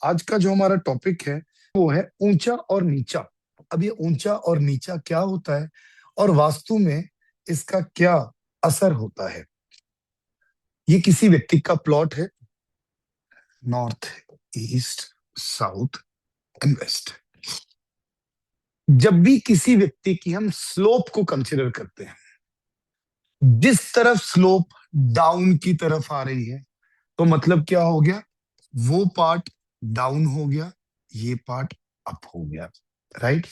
आज का जो हमारा टॉपिक है वो है ऊंचा और नीचा। अब ये ऊंचा और नीचा क्या होता है और वास्तु में इसका क्या असर होता है। ये किसी व्यक्ति का प्लॉट है, north, east, south and west. जब भी किसी व्यक्ति की हम स्लोप को कंसिडर करते हैं, जिस तरफ स्लोप डाउन की तरफ आ रही है, तो मतलब क्या हो गया, वो पार्ट डाउन हो गया, ये पार्ट अप हो गया, राइट।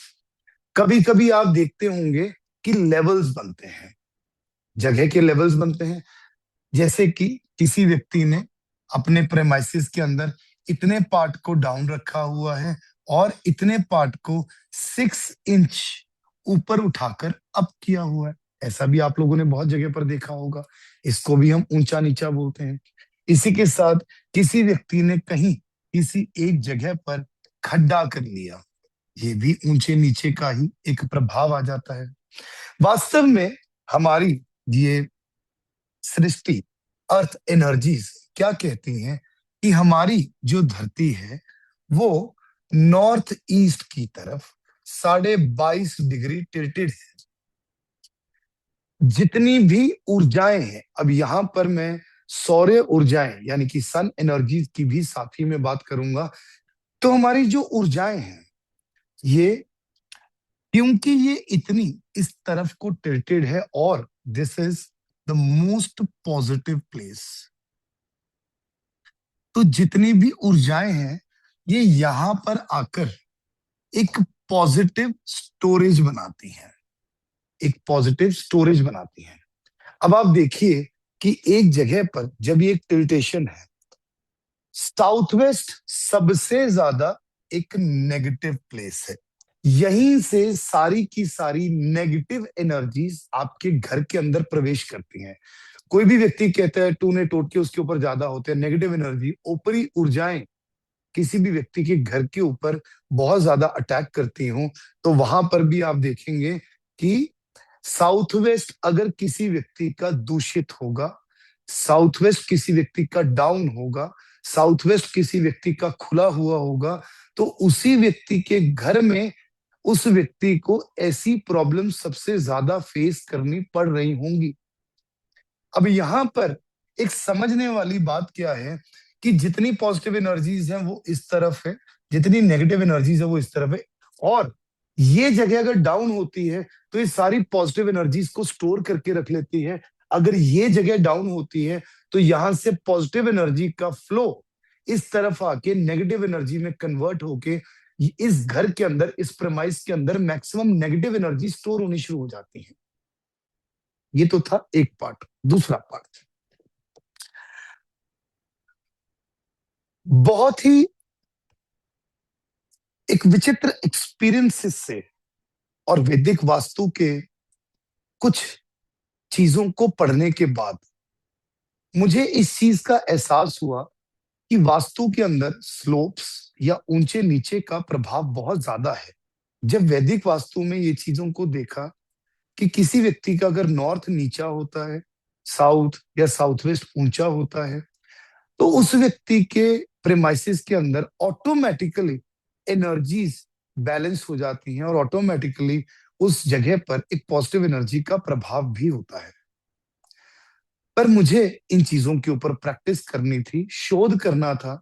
कभी कभी आप देखते होंगे कि लेवल्स बनते हैं, जगह के लेवल्स बनते हैं। जैसे कि किसी व्यक्ति ने अपने प्रेमाइसिस के अंदर इतने पार्ट को डाउन रखा हुआ है और इतने पार्ट को 6 इंच ऊपर उठाकर अप किया हुआ है। ऐसा भी आप लोगों ने बहुत जगह पर देखा होगा। इसको भी हम ऊंचा नीचा बोलते हैं। इसी के साथ किसी व्यक्ति ने कहीं किसी एक जगह पर खड्डा कर लिया, ये भी ऊंचे नीचे का ही एक प्रभाव आ जाता है। वास्तव में हमारी ये सृष्टि, अर्थ एनर्जीज क्या कहती हैं कि हमारी जो धरती है वो नॉर्थ ईस्ट की तरफ 22.5 डिग्री टिल्टेड है। जितनी भी ऊर्जाएं हैं, अब यहां पर मैं सौर ऊर्जाएं यानी कि सन एनर्जीज की भी साथ ही में बात करूंगा। तो हमारी जो ऊर्जाएं हैं ये, क्योंकि ये इतनी इस तरफ को टिल्टेड है और this is the most positive place, तो जितनी भी ऊर्जाएं हैं ये यहां पर आकर एक पॉजिटिव स्टोरेज बनाती हैं, एक पॉजिटिव स्टोरेज बनाती हैं। अब आप देखिए कि एक जगह पर जब ये एक टिल्टेशन है, साउथ वेस्ट सबसे ज्यादा एक नेगेटिव प्लेस है। यहीं से सारी की सारी नेगेटिव एनर्जीज आपके घर के अंदर प्रवेश करती हैं। कोई भी व्यक्ति कहता है टूने टोटके उसके ऊपर ज्यादा होते हैं, नेगेटिव एनर्जी, ऊपरी ऊर्जाएं किसी भी व्यक्ति के घर के ऊपर बहुत ज्यादा अटैक करती हूं, तो वहां पर भी आप देखेंगे कि साउथ वेस्ट अगर किसी व्यक्ति का दूषित होगा, साउथ वेस्ट किसी व्यक्ति का डाउन होगा, साउथ वेस्ट किसी व्यक्ति का खुला हुआ होगा, तो उसी व्यक्ति के घर में उस व्यक्ति को ऐसी प्रॉब्लम सबसे ज्यादा फेस करनी पड़ रही होंगी। अब यहां पर एक समझने वाली बात क्या है कि जितनी पॉजिटिव एनर्जीज हैं वो इस तरफ है, जितनी नेगेटिव एनर्जीज है वो इस तरफ है, और ये जगह अगर डाउन होती है तो ये सारी पॉजिटिव एनर्जीज को स्टोर करके रख लेती है। अगर ये जगह डाउन होती है तो यहां से पॉजिटिव एनर्जी का फ्लो इस तरफ आके नेगेटिव एनर्जी में कन्वर्ट होके इस घर के अंदर, इस प्रेमाइस के अंदर मैक्सिमम नेगेटिव एनर्जी स्टोर होनी शुरू हो जाती है। ये तो था एक पार्ट। दूसरा पार्ट, बहुत ही एक विचित्र एक्सपीरियंसेस से और वैदिक वास्तु के कुछ चीजों को पढ़ने के बाद मुझे इस चीज का एहसास हुआ कि वास्तु के अंदर स्लोप्स या ऊंचे नीचे का प्रभाव बहुत ज्यादा है। जब वैदिक वास्तु में ये चीजों को देखा कि किसी व्यक्ति का अगर नॉर्थ नीचा होता है, साउथ या साउथ वेस्ट ऊंचा होता है, तो उस व्यक्ति के प्रेमाइसिस के अंदर ऑटोमेटिकली एनर्जीज बैलेंस हो जाती हैं और ऑटोमेटिकली उस जगह पर एक पॉजिटिव एनर्जी का प्रभाव भी होता है। पर मुझे इन चीजों के ऊपर प्रैक्टिस करनी थी, शोध करना था,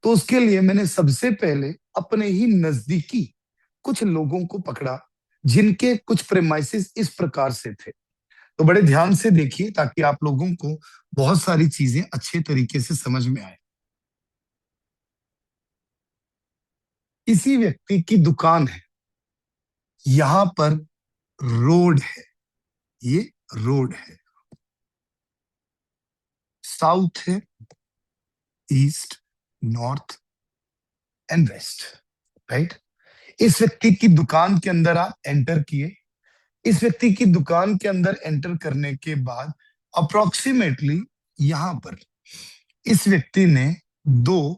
तो उसके लिए मैंने सबसे पहले अपने ही नजदीकी कुछ लोगों को पकड़ा जिनके कुछ प्रेमाइसिस इस प्रकार से थे। तो बड़े ध्यान से देखिए ताकि आप लोगों को बहुत सारी चीजें अच्छे तरीके से समझ में आए। किसी व्यक्ति की दुकान है, यहां पर रोड है, ये रोड है, साउथ है, east, north and west, right. इस व्यक्ति की दुकान के अंदर आप एंटर किए। इस व्यक्ति की दुकान के अंदर एंटर करने के बाद अप्रोक्सीमेटली यहां पर इस व्यक्ति ने 2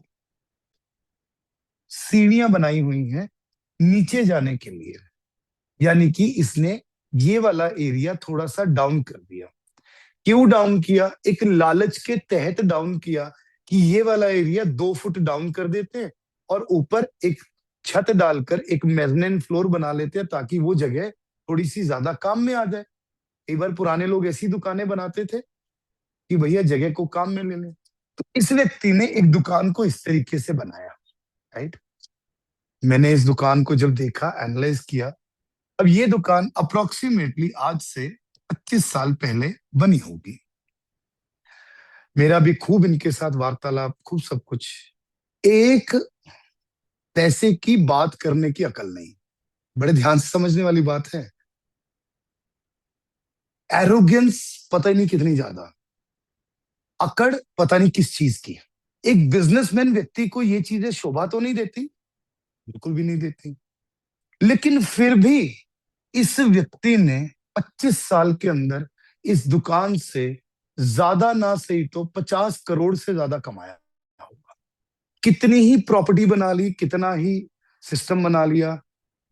सीढ़ियां बनाई हुई हैं नीचे जाने के लिए, यानी कि इसने ये वाला एरिया थोड़ा सा डाउन कर दिया। क्यों डाउन किया? एक लालच के तहत डाउन किया कि ये वाला एरिया 2 फुट डाउन कर देते हैं और ऊपर एक छत डालकर एक मेजनीन फ्लोर बना लेते हैं ताकि वो जगह थोड़ी सी ज्यादा काम में आ जाए। कई बार पुराने लोग ऐसी दुकानें बनाते थे कि भैया जगह को काम में ले लें। तो इस व्यक्ति ने एक दुकान को इस तरीके से बनाया, राइट। मैंने इस दुकान को जब देखा, एनालाइज किया, अब ये दुकान अप्रोक्सीमेटली आज से 25 साल पहले बनी होगी। मेरा भी खूब इनके साथ वार्तालाप, खूब सब कुछ। एक पैसे की बात करने की अकल नहीं। बड़े ध्यान से समझने वाली बात है। एरोगेंस पता ही नहीं कितनी ज्यादा, अकड़ पता नहीं किस चीज की। एक बिजनेसमैन व्यक्ति को ये चीजें शोभा तो नहीं देती, बिल्कुल भी नहीं देती, लेकिन फिर भी इस व्यक्ति ने 25 साल के अंदर इस दुकान से ज्यादा ना सही तो 50 करोड़ से ज्यादा कमाया होगा। कितनी ही प्रॉपर्टी बना ली, कितना ही सिस्टम बना लिया,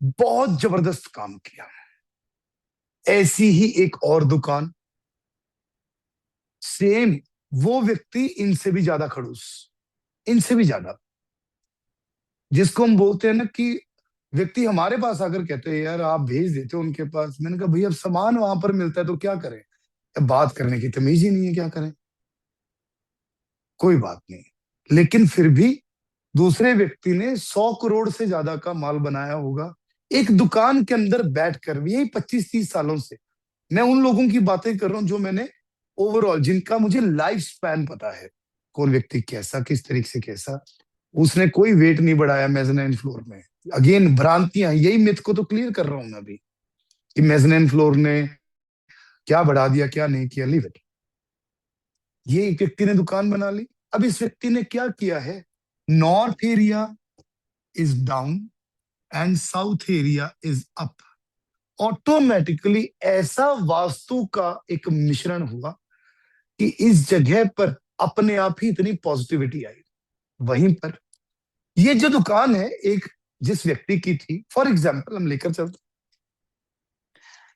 बहुत जबरदस्त काम किया। ऐसी ही एक और दुकान, सेम वो व्यक्ति इनसे भी ज्यादा खड़ूस, इनसे भी ज्यादा, जिसको हम बोलते हैं ना कि व्यक्ति हमारे पास आकर कहते हैं यार आप भेज देते हो उनके पास। मैंने कहा भैया अब सामान वहां पर मिलता है तो क्या करें, अब बात करने की तमीज ही नहीं है, क्या करें। कोई बात नहीं, लेकिन फिर भी दूसरे व्यक्ति ने 100 करोड़ से ज्यादा का माल बनाया होगा एक दुकान के अंदर बैठकर, यही 25-30 सालों से। मैं उन लोगों की बातें कर रहा हूं जो मैंने ओवरऑल, जिनका मुझे लाइफ स्पैन पता है, कौन व्यक्ति कैसा, किस तरीके से कैसा। उसने कोई वेट नहीं बढ़ाया मेजनाइन फ्लोर में। अगेन भ्रांतियां, यही मिथ को तो क्लियर कर रहा हूं मैं अभी, कि मेजनाइन फ्लोर ने क्या बढ़ा दिया क्या नहीं किया, लीव इट। ये एक व्यक्ति ने दुकान बना ली। अब इस व्यक्ति ने क्या किया है, north area is down and south area is up. Automatically ऐसा वास्तु का एक मिश्रण हुआ कि इस जगह पर अपने आप ही इतनी पॉजिटिविटी आई। वहीं पर ये जो दुकान है एक जिस व्यक्ति की थी, फॉर एग्जाम्पल हम लेकर चलते,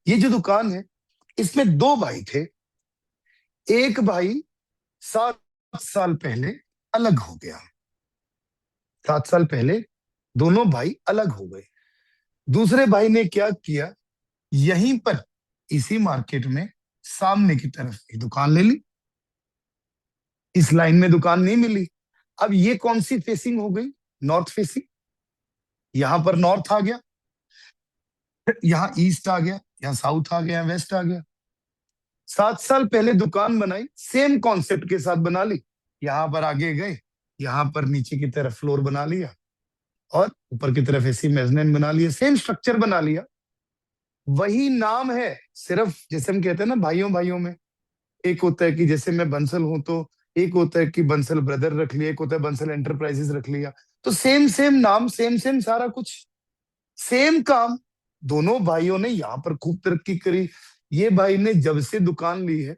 ये जो दुकान है इसमें दो भाई थे। एक भाई 7 साल पहले अलग हो गया, 7 साल पहले दोनों भाई अलग हो गए। दूसरे भाई ने क्या किया, यहीं पर इसी मार्केट में सामने की तरफ एक दुकान ले ली। इस लाइन में दुकान नहीं मिली। अब ये कौन सी फेसिंग हो गई, नॉर्थ फेसिंग। यहां पर नॉर्थ आ गया, यहाँ ईस्ट आ गया, यहाँ साउथ आ गया, वेस्ट आ गया। 7 साल पहले दुकान बनाई, सेम कॉन्सेप्ट के साथ बना ली। यहां पर आगे गए, यहां पर नीचे की तरफ फ्लोर बना लिया और ऊपर की तरफ ऐसी मेजनेन बना लिया, सेम स्ट्रक्चर बना लिया। वही नाम है, सिर्फ जैसे हम कहते हैं ना भाइयों भाइयों में, एक होता है कि जैसे मैं बंसल हूं तो एक होता है कि बंसल ब्रदर रख लिया, एक होता है बंसल एंटरप्राइजेस रख लिया। तो सेम सेम नाम, सेम सेम सारा कुछ, सेम काम। दोनों भाइयों ने यहां पर खूब तरक्की करी। ये भाई ने जब से दुकान ली है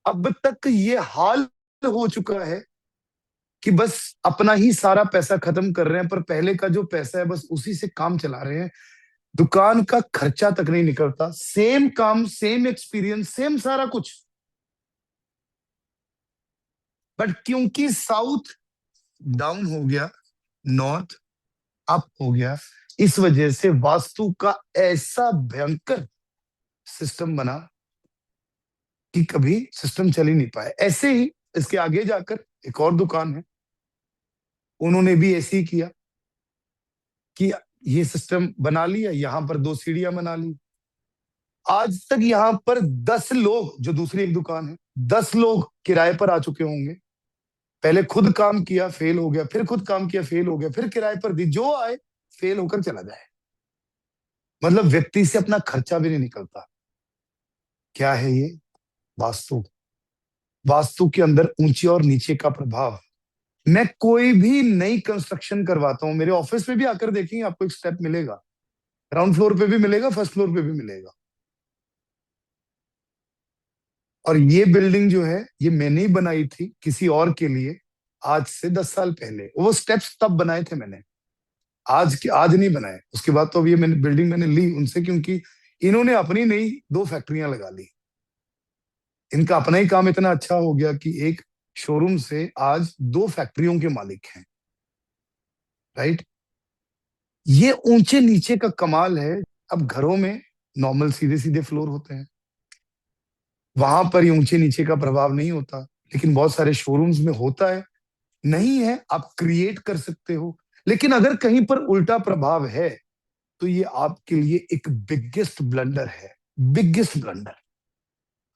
अब तक ये हाल हो चुका है कि बस अपना ही सारा पैसा खत्म कर रहे हैं, पर पहले का जो पैसा है बस उसी से काम चला रहे हैं। दुकान का खर्चा तक नहीं निकलता, सेम काम, सेम एक्सपीरियंस, सेम सारा कुछ। बट क्योंकि साउथ डाउन हो गया, नॉर्थ अप हो गया, इस वजह से वास्तु का ऐसा भयंकर सिस्टम बना कि कभी सिस्टम चल ही नहीं पाया। ऐसे ही इसके आगे जाकर एक और दुकान है, उन्होंने भी ऐसे ही किया कि ये सिस्टम बना लिया, यहां पर 2 सीढ़ियां बना ली। आज तक यहां पर 10 लोग, जो दूसरी एक दुकान है, 10 लोग किराए पर आ चुके होंगे। पहले खुद काम किया, फेल हो गया, फिर खुद काम किया, फेल हो गया, फिर किराए पर दी, जो आए फेल होकर चला जाए। मतलब व्यक्ति से अपना खर्चा भी नहीं निकलता। क्या है ये, वास्तु। वास्तु के अंदर ऊंचे और नीचे का प्रभाव। मैं कोई भी नई कंस्ट्रक्शन करवाता हूं, मेरे ऑफिस में भी आकर देखेंगे आपको एक स्टेप मिलेगा, ग्राउंड फ्लोर पे भी मिलेगा, फर्स्ट फ्लोर पे भी मिलेगा। और ये बिल्डिंग जो है ये मैंने ही बनाई थी किसी और के लिए, आज से 10 साल पहले। वो स्टेप्स तब बनाए थे मैंने, आज नहीं बनाए। उसके बाद तो अब ये मैंने बिल्डिंग मैंने ली उनसे, क्योंकि इन्होंने अपनी नई 2 फैक्ट्रियां लगा ली। इनका अपना ही काम इतना अच्छा हो गया कि एक शोरूम से आज 2 फैक्ट्रियों के मालिक हैं। राइट। ये ऊंचे नीचे का कमाल है। अब घरों में नॉर्मल सीधे सीधे फ्लोर होते हैं, वहां पर ये ऊंचे नीचे का प्रभाव नहीं होता, लेकिन बहुत सारे शोरूम्स में होता है। नहीं है, आप क्रिएट कर सकते हो। लेकिन अगर कहीं पर उल्टा प्रभाव है तो ये आपके लिए एक बिगेस्ट ब्लंडर है, बिगेस्ट ब्लंडर।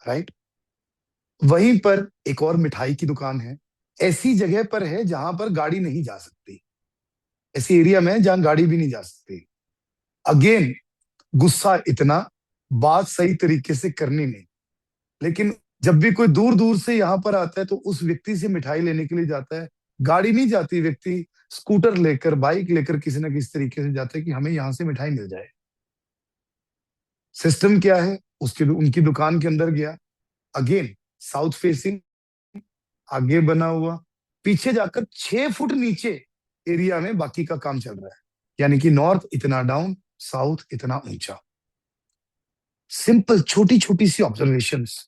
राइट। वहीं पर एक और मिठाई की दुकान है, ऐसी जगह पर है जहां पर गाड़ी नहीं जा सकती, ऐसी एरिया में है जहां गाड़ी भी नहीं जा सकती। अगेन, गुस्सा इतना, बात सही तरीके से करनी नहीं। लेकिन जब भी कोई दूर दूर से यहाँ पर आता है तो उस व्यक्ति से मिठाई लेने के लिए जाता है, गाड़ी नहीं जाती, व्यक्ति स्कूटर लेकर बाइक लेकर किसी ना किसी तरीके से जाता है कि हमें यहाँ से मिठाई मिल जाए। सिस्टम क्या है, उसके उनकी दुकान के अंदर गया, अगेन साउथ फेसिंग, आगे बना हुआ, पीछे जाकर 6 फुट नीचे एरिया में बाकी का काम चल रहा है। यानी कि नॉर्थ इतना डाउन, साउथ इतना ऊंचा। सिंपल छोटी छोटी सी ऑब्जर्वेशंस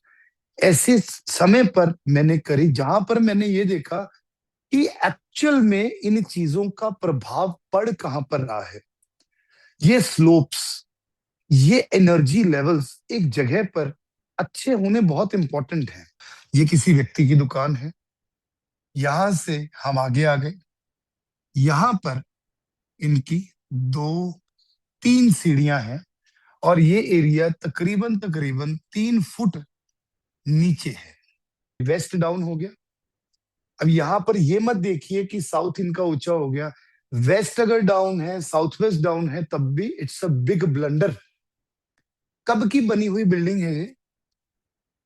ऐसे समय पर मैंने करी जहां पर मैंने ये देखा कि एक्चुअल में इन चीजों का प्रभाव पड़ कहां पर रहा है। ये स्लोप्स, ये एनर्जी लेवल्स एक जगह पर अच्छे होने बहुत इंपॉर्टेंट है। ये किसी व्यक्ति की दुकान है, यहां से हम आगे आ गए, यहां पर इनकी 2 3 सीढ़ियां हैं और ये एरिया तकरीबन तकरीबन 3 फुट नीचे है। वेस्ट डाउन हो गया। अब यहां पर ये मत देखिए कि साउथ इनका ऊंचा हो गया, वेस्ट अगर डाउन है, साउथ वेस्ट डाउन है, तब भी इट्स अ बिग ब्लंडर। कब की बनी हुई बिल्डिंग है ये?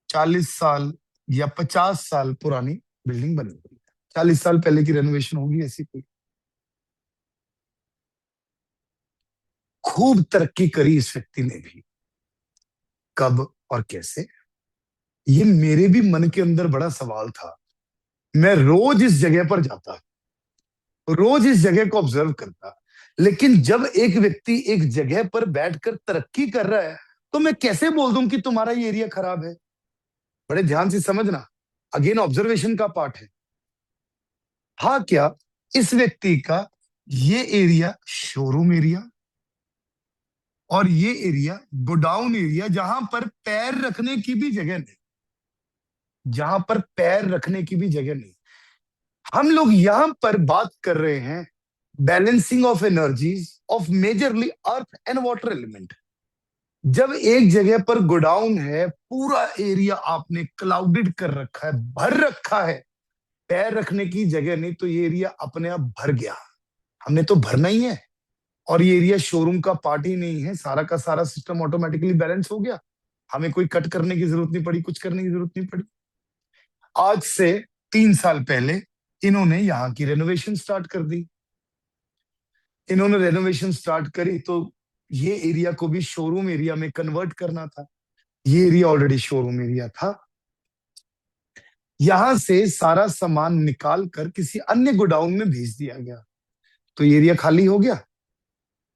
40 साल या 50 साल पुरानी बिल्डिंग बनी हुई है। 40 साल पहले की रेनोवेशन होगी ऐसी कोई। खूब तरक्की करी इस व्यक्ति ने भी। कब और कैसे, ये मेरे भी मन के अंदर बड़ा सवाल था। मैं रोज इस जगह पर जाता, रोज इस जगह को ऑब्जर्व करता, लेकिन जब एक व्यक्ति एक जगह पर बैठकर तरक्की कर रहा है तो मैं कैसे बोल दूं कि तुम्हारा ये एरिया खराब है। बड़े ध्यान से समझना, अगेन ऑब्जर्वेशन का पार्ट है। हाँ क्या, इस व्यक्ति का ये एरिया शोरूम एरिया और ये एरिया गोडाउन एरिया, जहां पर पैर रखने की भी जगह नहीं, जहां पर पैर रखने की भी जगह नहीं। हम लोग यहां पर बात कर रहे हैं balancing of energies of majorly earth and water element. जब एक जगह पर गोडाउन है, पूरा एरिया आपने क्लाउडेड कर रखा है, भर रखा है, पैर रखने की जगह नहीं, तो ये एरिया अपने आप भर गया। हमने तो भरना ही है, और ये एरिया शोरूम का पार्ट ही नहीं है, सारा का सारा सिस्टम ऑटोमेटिकली बैलेंस हो गया। हमें कोई कट करने की जरूरत नहीं पड़ी, कुछ करने की जरूरत नहीं पड़ी। आज से 3 साल पहले इन्होंने यहाँ की रेनोवेशन स्टार्ट कर दी। इन्होंने रेनोवेशन स्टार्ट करी तो ये एरिया को भी शोरूम एरिया में कन्वर्ट करना था। ये एरिया ऑलरेडी शोरूम एरिया था। यहां से सारा सामान निकाल कर किसी अन्य गोडाउन में भेज दिया गया, तो ये एरिया खाली हो गया।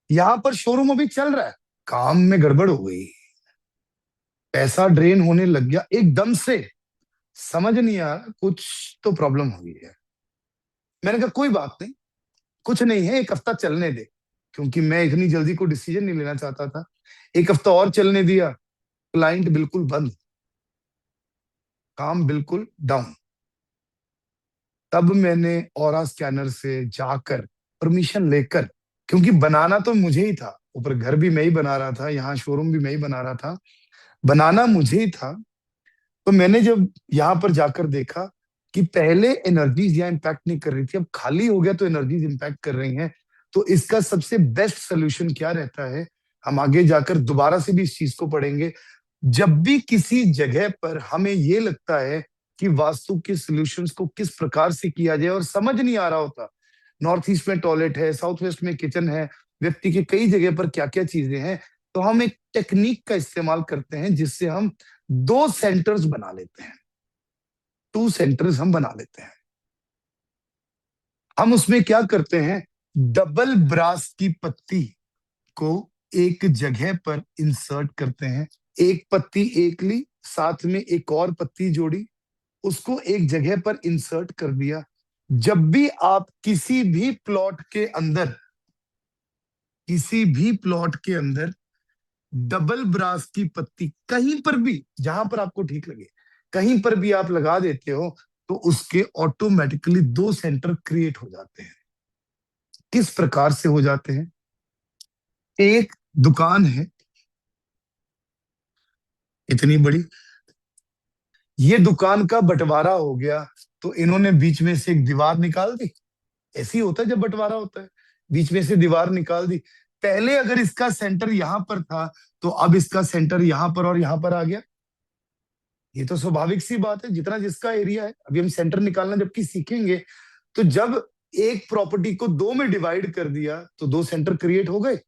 यहां पर शोरूम अभी चल रहा है, काम में गड़बड़ हो गई, पैसा ड्रेन होने लग गया एकदम से। समझ नहीं आ रहा, कुछ तो प्रॉब्लम हुई है। मैंने कहा कोई बात नहीं, कुछ नहीं है, एक हफ्ता चलने दे, क्योंकि मैं इतनी जल्दी कोई डिसीजन नहीं लेना चाहता था। एक हफ्ता और चलने दिया, क्लाइंट बिल्कुल बंद, काम बिल्कुल डाउन। तब मैंने ऑरा स्कैनर से जाकर परमिशन लेकर, क्योंकि बनाना तो मुझे ही था, ऊपर घर भी मैं ही बना रहा था, यहाँ शोरूम भी मैं ही बना रहा था, बनाना मुझे ही था। तो मैंने जब यहाँ पर जाकर देखा कि पहले एनर्जीज यहाँ इम्पैक्ट नहीं कर रही थी, अब खाली हो गया तो एनर्जीज इम्पैक्ट कर रही हैं, तो इसका सबसे बेस्ट सोल्यूशन क्या रहता है। हम आगे जाकर दोबारा से भी इस चीज को पढ़ेंगे। जब भी किसी जगह पर हमें ये लगता है कि वास्तु के सॉल्यूशंस को किस प्रकार से किया जाए और समझ नहीं आ रहा होता, नॉर्थ ईस्ट में टॉयलेट है, साउथ वेस्ट में किचन है, व्यक्ति के कई जगह पर क्या क्या चीजें हैं, तो हम एक टेक्निक का इस्तेमाल करते हैं जिससे हम 2 सेंटर्स बना लेते हैं, 2 सेंटर्स हम बना लेते हैं। हम उसमें क्या करते हैं, डबल ब्रास की पत्ती को एक जगह पर इंसर्ट करते हैं। एक पत्ती एक ली, साथ में एक और पत्ती जोड़ी, उसको एक जगह पर इंसर्ट कर दिया। जब भी आप किसी भी प्लॉट के अंदर डबल ब्रास की पत्ती कहीं पर भी, जहां पर आपको ठीक लगे, कहीं पर भी आप लगा देते हो, तो उसके ऑटोमेटिकली दो सेंटर क्रिएट हो जाते हैं। किस प्रकार से हो जाते हैं? एक दुकान है इतनी बड़ी, ये दुकान का बंटवारा हो गया, तो इन्होंने बीच में से एक दीवार निकाल दी। ऐसे ही होता है जब बंटवारा होता है, बीच में से दीवार निकाल दी। पहले अगर इसका सेंटर यहां पर था, तो अब इसका सेंटर यहां पर और यहां पर आ गया। ये तो स्वाभाविक सी बात है, जितना जिसका एरिया है। अभी हम सेंटर निकालना जबकि सीखेंगे, तो जब एक प्रॉपर्टी को दो में डिवाइड कर दिया, तो दो सेंटर क्रिएट हो गए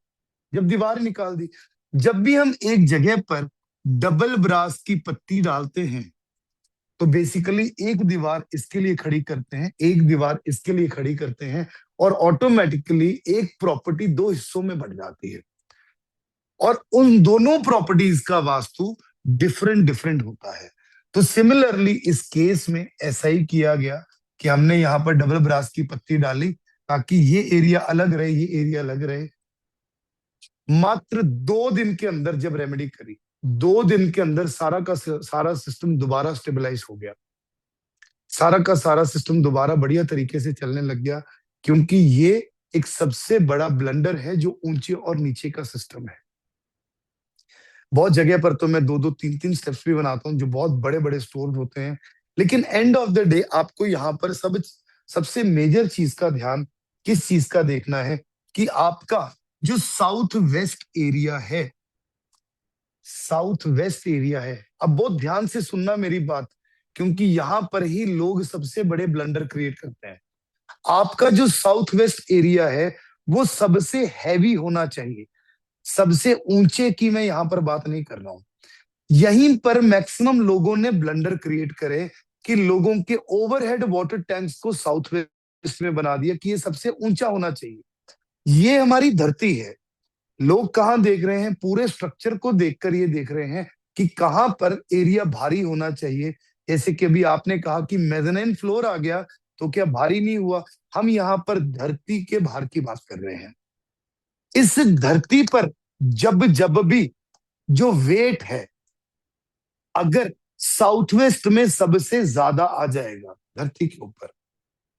जब दीवार निकाल दी। जब भी हम एक जगह पर डबल ब्रास की पत्ती डालते हैं, तो बेसिकली एक दीवार इसके लिए खड़ी करते हैं, एक दीवार इसके लिए खड़ी करते हैं, और ऑटोमेटिकली एक प्रॉपर्टी दो हिस्सों में बढ़ जाती है। और उन दोनों प्रॉपर्टीज का वास्तु डिफरेंट डिफरेंट होता है। तो सिमिलरली इस केस में ऐसा ही किया गया कि हमने यहाँ पर डबल ब्रास की पत्ती डाली, ताकि ये एरिया अलग रहे, ये एरिया अलग रहे। मात्र 2 दिन के अंदर जब रेमेडी करी, 2 दिन के अंदर सारा का सारा सिस्टम दोबारा स्टेबलाइज हो गया, सारा का सारा सिस्टम दोबारा बढ़िया तरीके से चलने लग गया। क्योंकि ये एक सबसे बड़ा ब्लंडर है जो ऊंचे और नीचे का सिस्टम है। बहुत जगह पर तो मैं दो दो तीन तीन स्टेप्स भी बनाता हूँ, जो बहुत बड़े बड़े स्टोर होते हैं। लेकिन एंड ऑफ द डे आपको यहाँ पर सबसे मेजर चीज का ध्यान किस चीज का देखना है, कि आपका जो साउथ वेस्ट एरिया है, साउथ वेस्ट एरिया है। अब बहुत ध्यान से सुनना मेरी बात, क्योंकि यहां पर ही लोग सबसे बड़े ब्लंडर क्रिएट करते हैं। आपका जो साउथ वेस्ट एरिया है, वो सबसे हैवी होना चाहिए। सबसे ऊंचे की मैं यहां पर बात नहीं कर रहा हूं। यहीं पर मैक्सिमम लोगों ने ब्लंडर क्रिएट करे, कि लोगों के ओवरहेड वाटर टैंक्स को साउथ वेस्ट में बना दिया कि ये सबसे ऊंचा होना चाहिए। ये हमारी धरती है। लोग कहाँ देख रहे हैं? पूरे स्ट्रक्चर को देखकर ये देख रहे हैं कि कहां पर एरिया भारी होना चाहिए। जैसे कि अभी आपने कहा कि मेज़ानाइन फ्लोर आ गया, तो क्या भारी नहीं हुआ? हम यहाँ पर धरती के भार की बात कर रहे हैं। इस धरती पर जब जब भी जो वेट है, अगर साउथ वेस्ट में सबसे ज्यादा आ जाएगा धरती के ऊपर,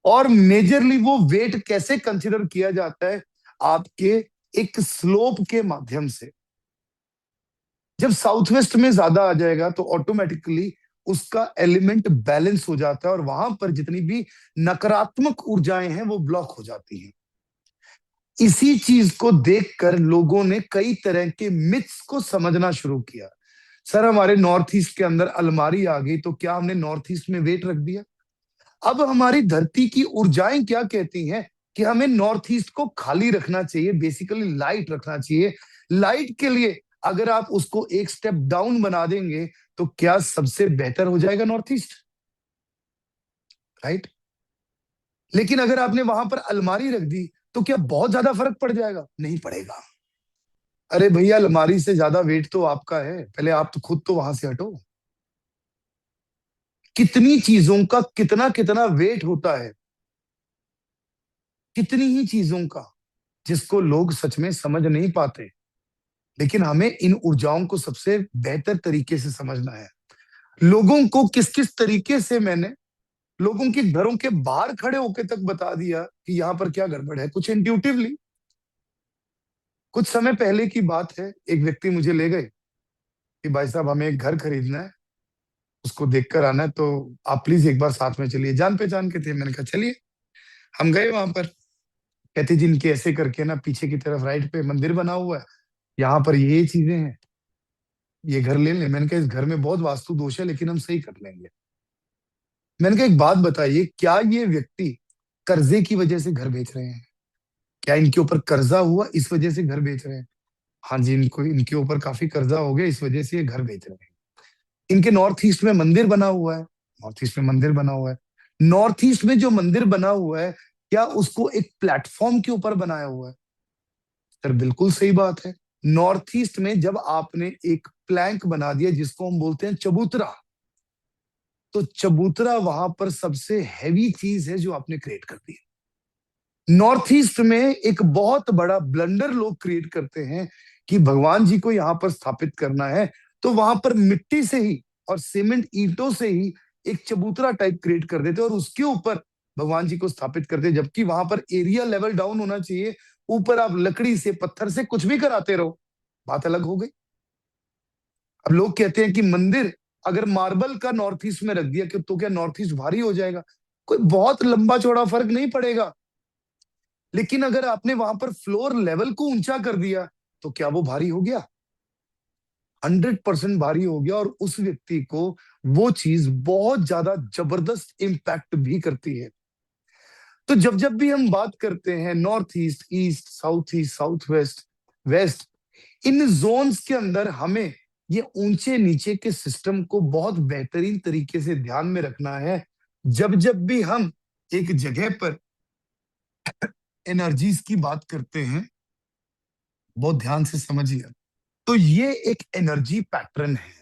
और मेजरली वो वेट कैसे कंसिडर किया जाता है? आपके एक स्लोप के माध्यम से। जब साउथ वेस्ट में ज्यादा आ जाएगा, तो ऑटोमेटिकली उसका एलिमेंट बैलेंस हो जाता है, और वहां पर जितनी भी नकारात्मक ऊर्जाएं हैं वो ब्लॉक हो जाती हैं। इसी चीज को देखकर लोगों ने कई तरह के मिथ्स को समझना शुरू किया। सर, हमारे नॉर्थ ईस्ट के अंदर अलमारी आ गई, तो क्या हमने नॉर्थ ईस्ट में वेट रख दिया? अब हमारी धरती की ऊर्जाएं क्या कहती हैं, कि हमें नॉर्थ ईस्ट को खाली रखना चाहिए, बेसिकली लाइट रखना चाहिए। लाइट के लिए अगर आप उसको एक स्टेप डाउन बना देंगे, तो क्या सबसे बेहतर हो जाएगा नॉर्थ ईस्ट? राइट? लेकिन अगर आपने वहां पर अलमारी रख दी, तो क्या बहुत ज्यादा फर्क पड़ जाएगा? नहीं पड़ेगा। अरे भैया, अलमारी से ज्यादा वेट तो आपका है, पहले आप तो खुद तो वहां से हटो। कितनी चीजों का कितना कितना वेट होता है, कितनी ही चीजों का, जिसको लोग सच में समझ नहीं पाते। लेकिन हमें इन ऊर्जाओं को सबसे बेहतर तरीके से समझना है। लोगों को किस किस तरीके से मैंने लोगों के घरों के बाहर खड़े होकर तक बता दिया कि यहाँ पर क्या गड़बड़ है, कुछ इंट्यूटिवली। कुछ समय पहले की बात है, एक व्यक्ति मुझे ले गए कि भाई साहब, हमें एक घर खरीदना है, उसको देखकर आना है, तो आप प्लीज एक बार साथ में चलिए। जान पहचान के थे। मैंने कहा चलिए। हम गए वहां पर। कहते जी, इनके ऐसे करके ना पीछे की तरफ राइट पे मंदिर बना हुआ है, यहाँ पर ये चीजें हैं, ये घर ले लें। मैंने कहा इस घर में बहुत वास्तु दोष है, लेकिन हम सही कर लेंगे। मैंने कहा एक बात बताइए, क्या ये व्यक्ति कर्जे की वजह से घर बेच रहे हैं? क्या इनके ऊपर कर्जा हुआ इस वजह से घर बेच रहे हैं? हाँ जी, इनको इनके ऊपर काफी कर्जा हो गया, इस वजह से ये घर बेच रहे हैं। इनके नॉर्थ ईस्ट में मंदिर बना हुआ है। नॉर्थ ईस्ट में मंदिर बना हुआ है। नॉर्थ ईस्ट में जो मंदिर बना हुआ है, क्या उसको एक प्लेटफॉर्म के ऊपर बनाया हुआ है? सर, बिल्कुल सही बात है। नॉर्थ ईस्ट में जब आपने एक प्लैंक बना दिया, जिसको हम बोलते हैं चबूतरा, तो चबूतरा वहां पर सबसे हैवी चीज है जो आपने क्रिएट कर दी। नॉर्थ ईस्ट में एक बहुत बड़ा ब्लंडर लोग क्रिएट करते हैं कि भगवान जी को यहां पर स्थापित करना है, तो वहां पर मिट्टी से ही और सीमेंट ईंटों से ही एक चबूतरा टाइप क्रिएट कर देते और उसके ऊपर भगवान जी को स्थापित करते, जबकि वहां पर एरिया लेवल डाउन होना चाहिए। ऊपर आप लकड़ी से पत्थर से कुछ भी कराते रहो, बात अलग हो गई। अब लोग कहते हैं कि मंदिर अगर मार्बल का नॉर्थ ईस्ट में रख दिया तो क्या नॉर्थ ईस्ट भारी हो जाएगा? कोई बहुत लंबा चौड़ा फर्क नहीं पड़ेगा। लेकिन अगर आपने वहां पर फ्लोर लेवल को ऊंचा कर दिया तो क्या वो भारी हो गया? 100% भारी हो गया। और उस व्यक्ति को वो चीज बहुत ज्यादा जबरदस्त इंपैक्ट भी करती है। तो जब जब भी हम बात करते हैं north east, east, south west, west, इन जोन्स के अंदर हमें ये ऊंचे नीचे के सिस्टम को बहुत बेहतरीन तरीके से ध्यान में रखना है। जब जब भी हम एक जगह पर एनर्जीज की बात करते हैं, बहुत ध्यान से समझिए। तो ये एक एनर्जी पैटर्न है।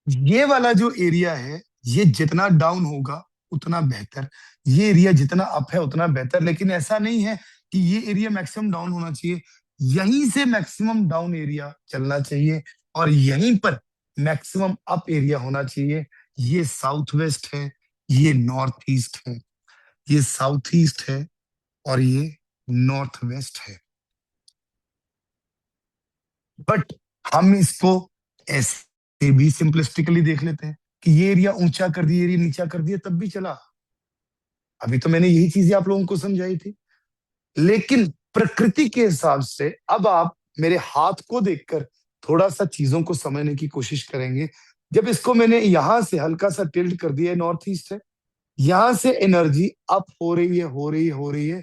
ये वाला जो एरिया है, ये जितना डाउन होगा उतना बेहतर, ये एरिया जितना अप है उतना बेहतर। लेकिन ऐसा नहीं है कि ये एरिया मैक्सिमम डाउन होना चाहिए, यहीं से मैक्सिमम डाउन एरिया चलना चाहिए और यहीं पर मैक्सिमम अप एरिया होना चाहिए। ये साउथ वेस्ट है, ये नॉर्थ ईस्ट है, ये साउथ ईस्ट है और ये नॉर्थ वेस्ट है। बट हम इसको ऐसे भी सिंपलिस्टिकली देख लेते हैं कि ये एरिया ऊंचा कर दिया, एरिया नीचा कर दिया, तब भी चला। अभी तो मैंने यही चीजें आप लोगों को समझाई थी। लेकिन प्रकृति के हिसाब से अब आप मेरे हाथ को देखकर थोड़ा सा चीजों को समझने की कोशिश करेंगे। जब इसको मैंने यहां से हल्का सा टिल्ट कर दिया, नॉर्थ ईस्ट है, यहां से एनर्जी अप हो रही है, हो रही है, हो रही है।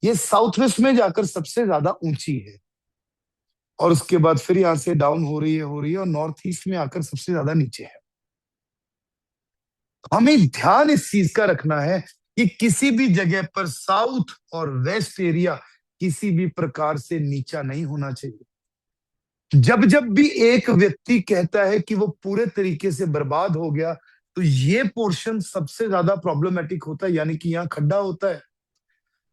ये साउथ वेस्ट में जाकर सबसे ज्यादा ऊंची है और उसके बाद फिर यहां से डाउन हो रही है, हो रही है और नॉर्थ ईस्ट में आकर सबसे ज्यादा नीचे है। हमें ध्यान इस चीज का रखना है कि किसी भी जगह पर साउथ और वेस्ट एरिया किसी भी प्रकार से नीचा नहीं होना चाहिए। जब जब भी एक व्यक्ति कहता है कि वो पूरे तरीके से बर्बाद हो गया, तो ये पोर्शन सबसे ज्यादा प्रॉब्लमेटिक होता है, यानी कि यहाँ खड्डा होता है।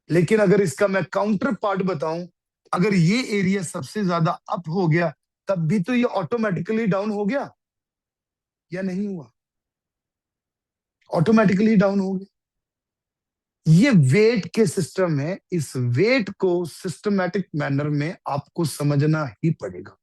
लेकिन अगर इसका मैं काउंटर पार्ट बताऊं, अगर ये एरिया सबसे ज्यादा अप हो गया, तब भी तो ये ऑटोमेटिकली डाउन हो गया या नहीं हुआ? ऑटोमेटिकली डाउन हो गया। ये वेट के सिस्टम है, इस वेट को सिस्टमैटिक मैनर में आपको समझना ही पड़ेगा।